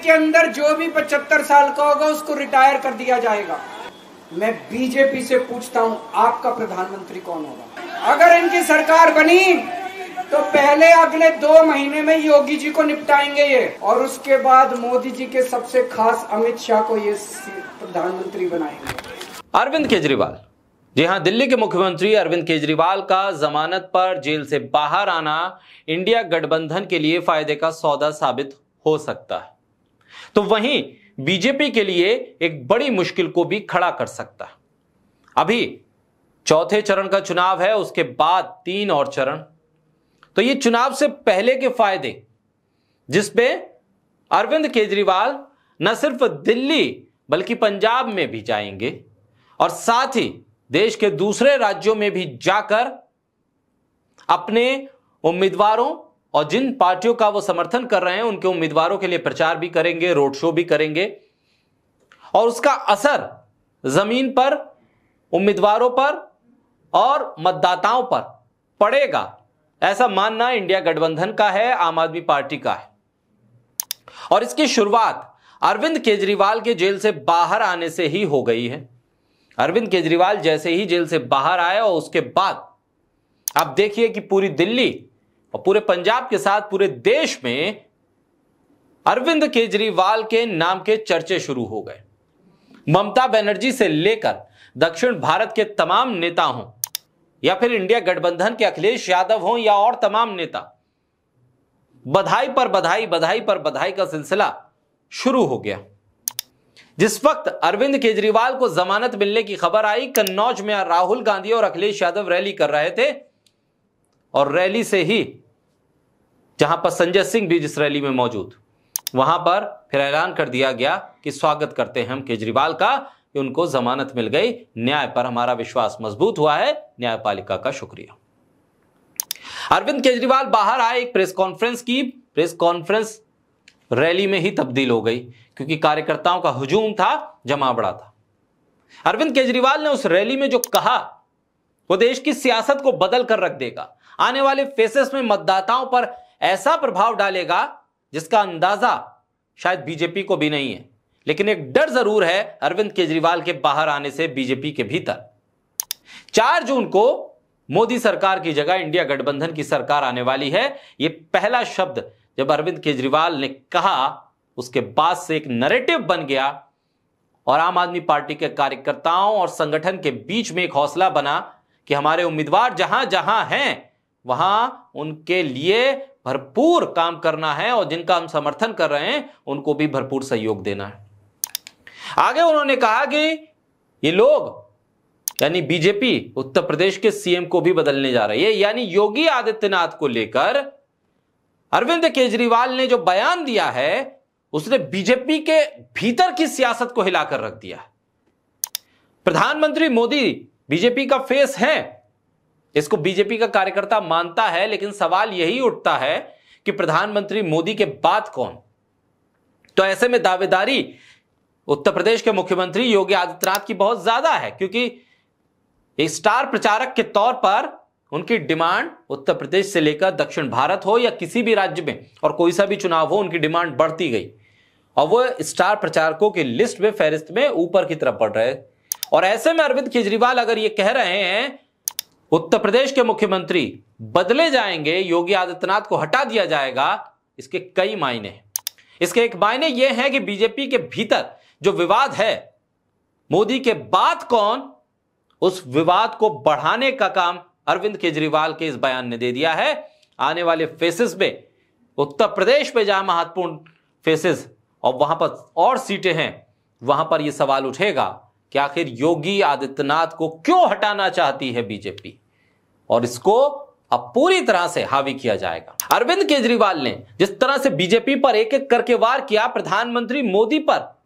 के अंदर जो भी 75 साल का होगा उसको रिटायर कर दिया जाएगा। मैं बीजेपी से पूछता हूं, आपका प्रधानमंत्री कौन होगा? अगर इनकी सरकार बनी तो पहले अगले 2 महीने में योगी जी को निपटाएंगे ये, और उसके बाद मोदी जी के सबसे खास अमित शाह को ये प्रधानमंत्री बनाएंगे। अरविंद केजरीवाल, जी हां, दिल्ली के मुख्यमंत्री अरविंद केजरीवाल का जमानत पर जेल से बाहर आना इंडिया गठबंधन के लिए फायदे का सौदा साबित हो सकता है, तो वहीं बीजेपी के लिए एक बड़ी मुश्किल को भी खड़ा कर सकता है। अभी चौथे चरण का चुनाव है, उसके बाद 3 और चरण। तो ये चुनाव से पहले के फायदे, जिसपे अरविंद केजरीवाल न सिर्फ दिल्ली बल्कि पंजाब में भी जाएंगे और साथ ही देश के दूसरे राज्यों में भी जाकर अपने उम्मीदवारों और जिन पार्टियों का वो समर्थन कर रहे हैं उनके उम्मीदवारों के लिए प्रचार भी करेंगे, रोड शो भी करेंगे, और उसका असर जमीन पर, उम्मीदवारों पर और मतदाताओं पर पड़ेगा, ऐसा मानना इंडिया गठबंधन का है, आम आदमी पार्टी का है। और इसकी शुरुआत अरविंद केजरीवाल के जेल से बाहर आने से ही हो गई है। अरविंद केजरीवाल जैसे ही जेल से बाहर आए और उसके बाद आप देखिए कि पूरी दिल्ली और पूरे पंजाब के साथ पूरे देश में अरविंद केजरीवाल के नाम के चर्चे शुरू हो गए। ममता बनर्जी से लेकर दक्षिण भारत के तमाम नेता हों या फिर इंडिया गठबंधन के अखिलेश यादव हों या और तमाम नेता, बधाई पर बधाई, बधाई पर बधाई का सिलसिला शुरू हो गया। जिस वक्त अरविंद केजरीवाल को जमानत मिलने की खबर आई, कन्नौज में राहुल गांधी और अखिलेश यादव रैली कर रहे थे, और रैली से ही जहां पर संजय सिंह भी जिस रैली में मौजूद, वहां पर फिर ऐलान कर दिया गया कि स्वागत करते हैं हम केजरीवाल का कि उनको जमानत मिल गई, न्याय पर हमारा विश्वास मजबूत हुआ है, न्यायपालिका का शुक्रिया। अरविंद केजरीवाल बाहर आए, एक प्रेस कॉन्फ्रेंस की, प्रेस कॉन्फ्रेंस रैली में ही तब्दील हो गई क्योंकि कार्यकर्ताओं का हुजूम था, जमावड़ा था। अरविंद केजरीवाल ने उस रैली में जो कहा वो देश की सियासत को बदल कर रख देगा, आने वाले फेसेस में मतदाताओं पर ऐसा प्रभाव डालेगा जिसका अंदाजा शायद बीजेपी को भी नहीं है। लेकिन एक डर जरूर है अरविंद केजरीवाल के बाहर आने से बीजेपी के भीतर। 4 जून को मोदी सरकार की जगह इंडिया गठबंधन की सरकार आने वाली है। यह पहला शब्द जब अरविंद केजरीवाल ने कहा, उसके बाद से एक नैरेटिव बन गया और आम आदमी पार्टी के कार्यकर्ताओं और संगठन के बीच में एक हौसला बना कि हमारे उम्मीदवार जहां जहां हैं वहां उनके लिए भरपूर काम करना है और जिनका हम समर्थन कर रहे हैं उनको भी भरपूर सहयोग देना है। आगे उन्होंने कहा कि ये लोग यानी बीजेपी उत्तर प्रदेश के सीएम को भी बदलने जा रही है, यानी योगी आदित्यनाथ को लेकर अरविंद केजरीवाल ने जो बयान दिया है उसने बीजेपी के भीतर की सियासत को हिलाकर रख दिया। प्रधानमंत्री मोदी बीजेपी का फेस है, इसको बीजेपी का कार्यकर्ता मानता है, लेकिन सवाल यही उठता है कि प्रधानमंत्री मोदी के बाद कौन? तो ऐसे में दावेदारी उत्तर प्रदेश के मुख्यमंत्री योगी आदित्यनाथ की बहुत ज्यादा है, क्योंकि एक स्टार प्रचारक के तौर पर उनकी डिमांड उत्तर प्रदेश से लेकर दक्षिण भारत हो या किसी भी राज्य में और कोई सा भी चुनाव हो, उनकी डिमांड बढ़ती गई और वो स्टार प्रचारकों की लिस्ट में, फहरिस्त में ऊपर की तरफ बढ़ रहे। और ऐसे में अरविंद केजरीवाल अगर ये कह रहे हैं उत्तर प्रदेश के मुख्यमंत्री बदले जाएंगे, योगी आदित्यनाथ को हटा दिया जाएगा, इसके कई मायने हैं। इसके एक मायने यह है कि बीजेपी के भीतर जो विवाद है, मोदी के बाद कौन, उस विवाद को बढ़ाने का काम अरविंद केजरीवाल के इस बयान ने दे दिया है। आने वाले फेसेस में उत्तर प्रदेश में जहां महत्वपूर्ण फेसेस और वहां पर और सीटें हैं, वहां पर यह सवाल उठेगा कि आखिर योगी आदित्यनाथ को क्यों हटाना चाहती है बीजेपी, और इसको अब पूरी तरह से हावी किया जाएगा। अरविंद केजरीवाल ने जिस तरह से बीजेपी पर एक एक करके वार किया, प्रधानमंत्री मोदी पर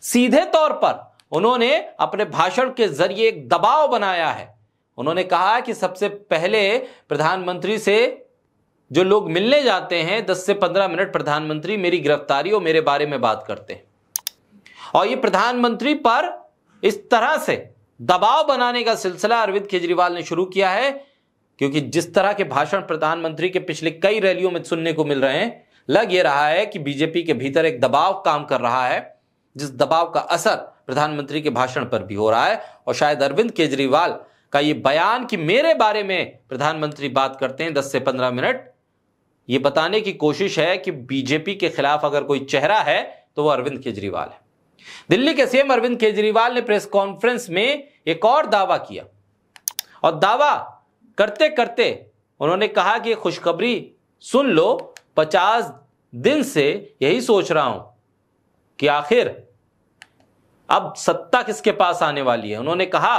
सीधे तौर पर उन्होंने अपने भाषण के जरिए एक दबाव बनाया है। उन्होंने कहा कि सबसे पहले प्रधानमंत्री से जो लोग मिलने जाते हैं 10 से 15 मिनट प्रधानमंत्री मेरी गिरफ्तारी और मेरे बारे में बात करते हैं, और ये प्रधानमंत्री पर इस तरह से दबाव बनाने का सिलसिला अरविंद केजरीवाल ने शुरू किया है। क्योंकि जिस तरह के भाषण प्रधानमंत्री के पिछले कई रैलियों में सुनने को मिल रहे हैं, लग ये रहा है कि बीजेपी के भीतर एक दबाव काम कर रहा है, जिस दबाव का असर प्रधानमंत्री के भाषण पर भी हो रहा है। और शायद अरविंद केजरीवाल का ये बयान कि मेरे बारे में प्रधानमंत्री बात करते हैं 10 से 15 मिनट, ये बताने की कोशिश है कि बीजेपी के खिलाफ अगर कोई चेहरा है तो वो अरविंद केजरीवाल है। दिल्ली के सीएम अरविंद केजरीवाल ने प्रेस कॉन्फ्रेंस में एक और दावा किया, और दावा करते करते उन्होंने कहा कि खुशखबरी सुन लो, 50 दिन से यही सोच रहा हूं कि आखिर अब सत्ता किसके पास आने वाली है। उन्होंने कहा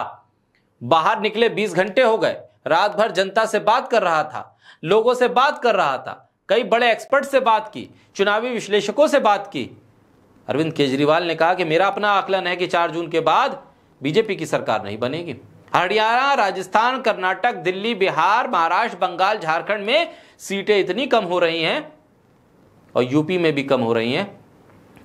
बाहर निकले 20 घंटे हो गए, रात भर जनता से बात कर रहा था, लोगों से बात कर रहा था, कई बड़े एक्सपर्ट से बात की, चुनावी विश्लेषकों से बात की। अरविंद केजरीवाल ने कहा कि मेरा अपना आकलन है कि 4 जून के बाद बीजेपी की सरकार नहीं बनेगी। हरियाणा, राजस्थान, कर्नाटक, दिल्ली, बिहार, महाराष्ट्र, बंगाल, झारखंड में सीटें इतनी कम हो रही हैं और यूपी में भी कम हो रही हैं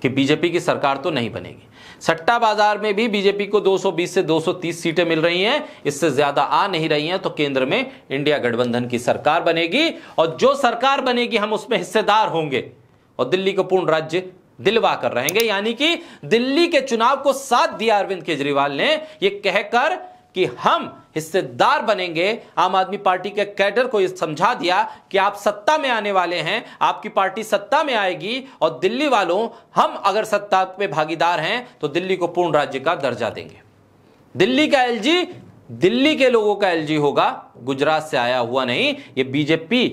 कि बीजेपी की सरकार तो नहीं बनेगी। सट्टा बाजार में भी बीजेपी को 220 से 230 सीटें मिल रही हैं, इससे ज्यादा आ नहीं रही हैं, तो केंद्र में इंडिया गठबंधन की सरकार बनेगी और जो सरकार बनेगी हम उसमें हिस्सेदार होंगे और दिल्ली को पूर्ण राज्य दिलवा कर रहेंगे। यानी कि दिल्ली के चुनाव को साथ दिया अरविंद केजरीवाल ने, यह कहकर कि हम हिस्सेदार बनेंगे। आम आदमी पार्टी के कैडर को यह समझा दिया कि आप सत्ता में आने वाले हैं, आपकी पार्टी सत्ता में आएगी और दिल्ली वालों, हम अगर सत्ता में भागीदार हैं तो दिल्ली को पूर्ण राज्य का दर्जा देंगे। दिल्ली का एलजी दिल्ली के लोगों का एलजी होगा, गुजरात से आया हुआ नहीं। यह बीजेपी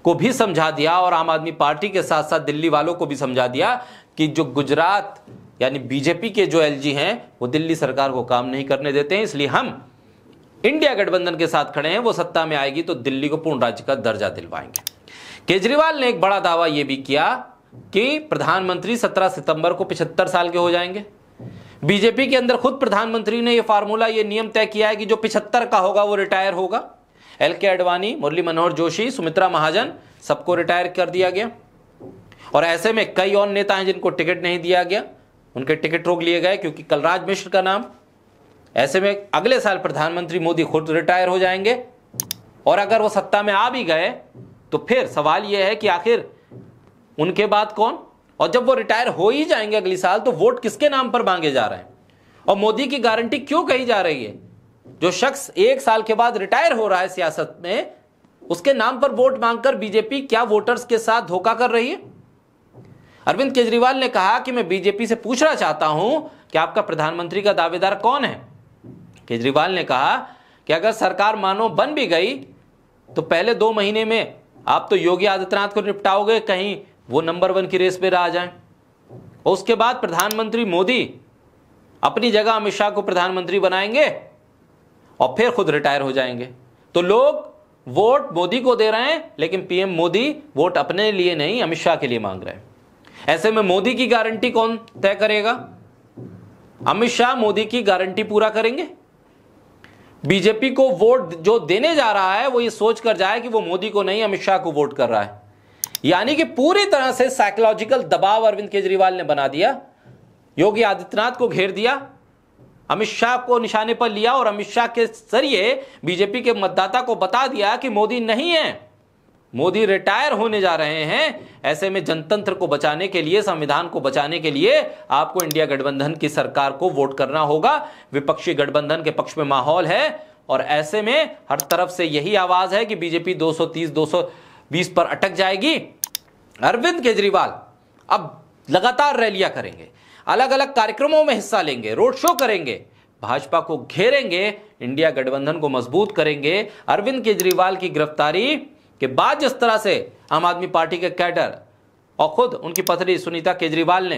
को भी समझा दिया और आम आदमी पार्टी के साथ साथ दिल्ली वालों को भी समझा दिया कि जो गुजरात यानी बीजेपी के जो एलजी हैं वो दिल्ली सरकार को काम नहीं करने देते हैं, इसलिए हम इंडिया गठबंधन के साथ खड़े हैं, वो सत्ता में आएगी तो दिल्ली को पूर्ण राज्य का दर्जा दिलवाएंगे। केजरीवाल ने एक बड़ा दावा यह भी किया कि प्रधानमंत्री 17 सितंबर को 75 साल के हो जाएंगे। बीजेपी के अंदर खुद प्रधानमंत्री ने यह फार्मूला, यह नियम तय किया है कि जो 75 का होगा वो रिटायर होगा। एल.के. आडवाणी, मुरली मनोहर जोशी, सुमित्रा महाजन, सबको रिटायर कर दिया गया। और ऐसे में कई और नेता हैं जिनको टिकट नहीं दिया गया, उनके टिकट रोक लिए गए क्योंकि कलराज मिश्र का नाम। ऐसे में अगले साल प्रधानमंत्री मोदी खुद रिटायर हो जाएंगे और अगर वो सत्ता में आ भी गए तो फिर सवाल यह है कि आखिर उनके बाद कौन। और जब वो रिटायर हो ही जाएंगे अगले साल तो वोट किसके नाम पर मांगे जा रहे हैं और मोदी की गारंटी क्यों कही जा रही है। जो शख्स 1 साल के बाद रिटायर हो रहा है सियासत में, उसके नाम पर वोट मांगकर बीजेपी क्या वोटर्स के साथ धोखा कर रही है। अरविंद केजरीवाल ने कहा कि मैं बीजेपी से पूछना चाहता हूं कि आपका प्रधानमंत्री का दावेदार कौन है। केजरीवाल ने कहा कि अगर सरकार मानो बन भी गई तो पहले 2 महीने में आप तो योगी आदित्यनाथ को निपटाओगे, कहीं वो नंबर 1 की रेस पे आ जाएं। और उसके बाद प्रधानमंत्री मोदी अपनी जगह अमित शाह को प्रधानमंत्री बनाएंगे और फिर खुद रिटायर हो जाएंगे। तो लोग वोट मोदी को दे रहे हैं लेकिन पीएम मोदी वोट अपने लिए नहीं अमित शाह के लिए मांग रहे हैं। ऐसे में मोदी की गारंटी कौन तय करेगा। अमित शाह मोदी की गारंटी पूरा करेंगे। बीजेपी को वोट जो देने जा रहा है वो ये सोचकर जाए कि वो मोदी को नहीं अमित शाह को वोट कर रहा है। यानी कि पूरी तरह से साइकोलॉजिकल दबाव अरविंद केजरीवाल ने बना दिया, योगी आदित्यनाथ को घेर दिया, अमित शाह को निशाने पर लिया और अमित शाह के जरिए बीजेपी के मतदाता को बता दिया कि मोदी नहीं है, मोदी रिटायर होने जा रहे हैं। ऐसे में जनतंत्र को बचाने के लिए, संविधान को बचाने के लिए आपको इंडिया गठबंधन की सरकार को वोट करना होगा। विपक्षी गठबंधन के पक्ष में माहौल है और ऐसे में हर तरफ से यही आवाज है कि बीजेपी 230-220 पर अटक जाएगी। अरविंद केजरीवाल अब लगातार रैलियां करेंगे, अलग अलग कार्यक्रमों में हिस्सा लेंगे, रोड शो करेंगे, भाजपा को घेरेंगे, इंडिया गठबंधन को मजबूत करेंगे। अरविंद केजरीवाल की गिरफ्तारी के बाद जिस तरह से आम आदमी पार्टी के कैडर और खुद उनकी पत्नी सुनीता केजरीवाल ने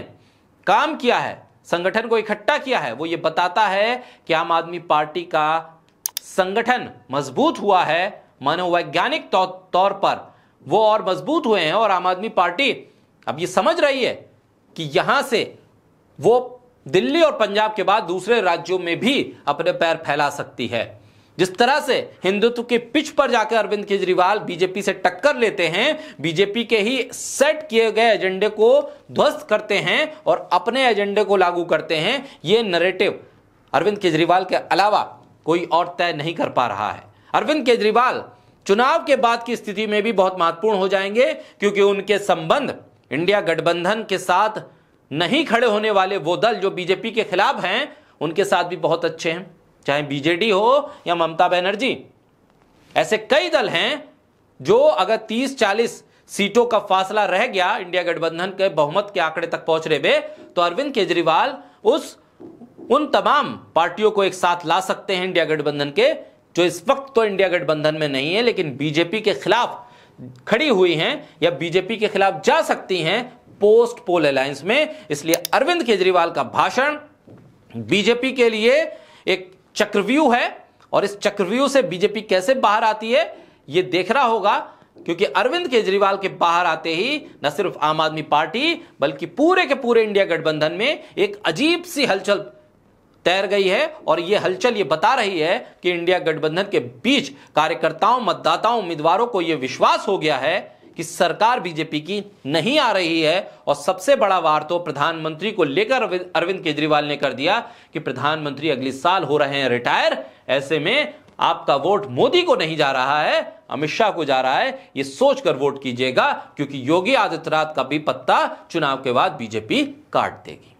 काम किया है, संगठन को इकट्ठा किया है, वो ये बताता है कि आम आदमी पार्टी का संगठन मजबूत हुआ है। मनोवैज्ञानिक तौर पर वो और मजबूत हुए हैं और आम आदमी पार्टी अब ये समझ रही है कि यहां से वो दिल्ली और पंजाब के बाद दूसरे राज्यों में भी अपने पैर फैला सकती है। जिस तरह से हिंदुत्व के पिच पर जाकर अरविंद केजरीवाल बीजेपी से टक्कर लेते हैं, बीजेपी के ही सेट किए गए एजेंडे को ध्वस्त करते हैं और अपने एजेंडे को लागू करते हैं, यह नैरेटिव अरविंद केजरीवाल के अलावा कोई और तय नहीं कर पा रहा है। अरविंद केजरीवाल चुनाव के बाद की स्थिति में भी बहुत महत्वपूर्ण हो जाएंगे, क्योंकि उनके संबंध इंडिया गठबंधन के साथ नहीं खड़े होने वाले वो दल जो बीजेपी के खिलाफ हैं उनके साथ भी बहुत अच्छे हैं, चाहे बीजेडी हो या ममता बनर्जी। ऐसे कई दल हैं जो अगर 30-40 सीटों का फासला रह गया इंडिया गठबंधन के बहुमत के आंकड़े तक पहुंच रहे बे, तो अरविंद केजरीवाल उन तमाम पार्टियों को एक साथ ला सकते हैं इंडिया गठबंधन के, जो इस वक्त तो इंडिया गठबंधन में नहीं है लेकिन बीजेपी के खिलाफ खड़ी हुई हैं या बीजेपी के खिलाफ जा सकती हैं पोस्ट पोल अलायंस में। इसलिए अरविंद केजरीवाल का भाषण बीजेपी के लिए एक चक्रव्यूह है, और इस चक्रव्यूह से बीजेपी कैसे बाहर आती है यह देखना होगा, क्योंकि अरविंद केजरीवाल के बाहर आते ही न सिर्फ आम आदमी पार्टी बल्कि पूरे के पूरे इंडिया गठबंधन में एक अजीब सी हलचल तैर गई है। और यह हलचल ये बता रही है कि इंडिया गठबंधन के बीच कार्यकर्ताओं, मतदाताओं, उम्मीदवारों को यह विश्वास हो गया है कि सरकार बीजेपी की नहीं आ रही है। और सबसे बड़ा वार तो प्रधानमंत्री को लेकर अरविंद केजरीवाल ने कर दिया कि प्रधानमंत्री अगले साल हो रहे हैं रिटायर, ऐसे में आपका वोट मोदी को नहीं जा रहा है, अमित शाह को जा रहा है, यह सोचकर वोट कीजिएगा, क्योंकि योगी आदित्यनाथ का भी पत्ता चुनाव के बाद बीजेपी काट देगी।